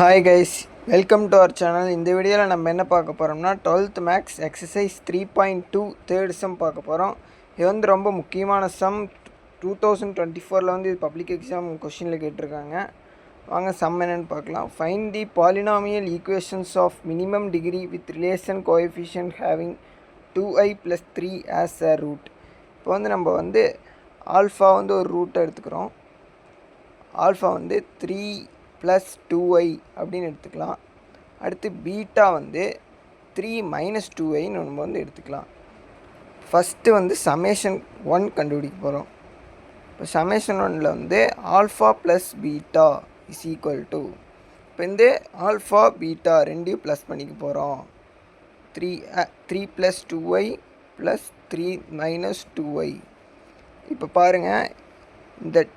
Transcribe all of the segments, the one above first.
Hi guys, welcome to our channel. இந்த வீடியோவில் நம்ம என்ன பார்க்க போகிறோம்னா 12th maths exercise 3.2 third sum பார்க்க போகிறோம். இது வந்து ரொம்ப முக்கியமான சம். 2024 வந்து இது பப்ளிக் எக்ஸாம் கொஷினில் கேட்டிருக்காங்க. வாங்க சம் என்னென்னு பார்க்கலாம். Find the polynomial equations of minimum degree with relation coefficient having 2i + 3 as a root. இப்போ வந்து நம்ம வந்து ஆல்ஃபா வந்து ஒரு ரூட்டை எடுத்துக்கிறோம். ஆல்ஃபா வந்து 3 + 2i அப்படின்னு எடுத்துக்கலாம். அடுத்து பீட்டா வந்து 3 - 2iன்னு நம்ம வந்து எடுத்துக்கலாம். ஃபஸ்ட்டு வந்து சமேஷன் 1 கண்டுபிடிக்க போகிறோம். இப்போ சமேஷன் 1ல் வந்து alpha plus beta is equal to, இப்போ இந்த ஆல்ஃபா பீட்டா ரெண்டையும் ப்ளஸ் பண்ணிக்க போகிறோம். 3 + 2i + 3 - 2i. இப்போ பாருங்கள், இந்த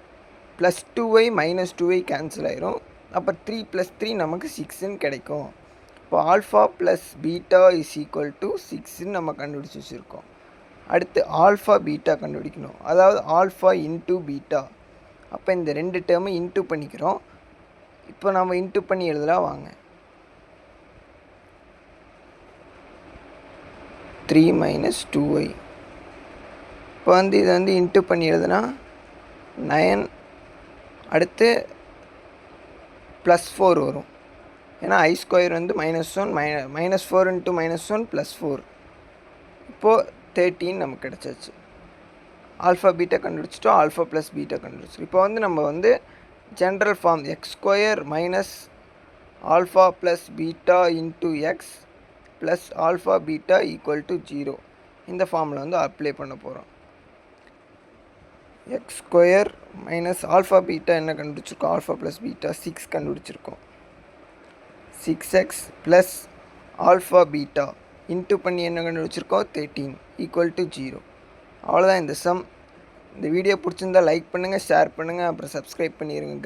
+2i - 2i கேன்சல் ஆயிரும். அப்போ 3 + 3 நமக்கு 6ன்னு கிடைக்கும். இப்போ alpha plus beta is equal to 6ன்னு நம்ம கண்டுபிடிச்சி வச்சுருக்கோம். அடுத்து ஆல்ஃபா பீட்டா கண்டுபிடிக்கணும், அதாவது ஆல்ஃபா இன்ட்டு பீட்டா. அப்போ இந்த ரெண்டு டேர்மை இன்ட்டு பண்ணிக்கிறோம். இப்போ நம்ம இன்ட்டு பண்ணி எழுதலாம் வாங்க. 3 - 2i. இப்போ வந்து இதை வந்து இன்ட்டு பண்ணி எழுதுனா 9. அடுத்து +4 வரும். ஏன்னா i² வந்து -1 -4 × -1 +4. இப்போது 13 நமக்கு கிடச்சாச்சு. ஆல்ஃபா பீட்டா கண்டுபிடிச்சிட்டோம், ஆல்ஃபா ப்ளஸ் பீட்டா கண்டுபிடிச்சிட்டோம். இப்போ வந்து நம்ம வந்து general form x² - alpha plus beta into x plus alpha beta = 0 இந்த ஃபார்மில் வந்து அப்ளை பண்ண போகிறோம். x² - ஆல்ஃபா பீட்டா என்ன கண்டுபிடிச்சிருக்கோம், ஆல்ஃபா ப்ளஸ் பீட்டா 6 கண்டுபிடிச்சிருக்கோம். 6x plus alpha beta into பண்ணி என்ன கண்டுபிடிச்சிருக்கோம், 13 = 0. அவ்வளோதான் இந்த சம். இந்த வீடியோ பிடிச்சிருந்தால் லைக் பண்ணுங்கள், ஷேர் பண்ணுங்கள், அப்புறம் சப்ஸ்கிரைப் பண்ணிடுங்க.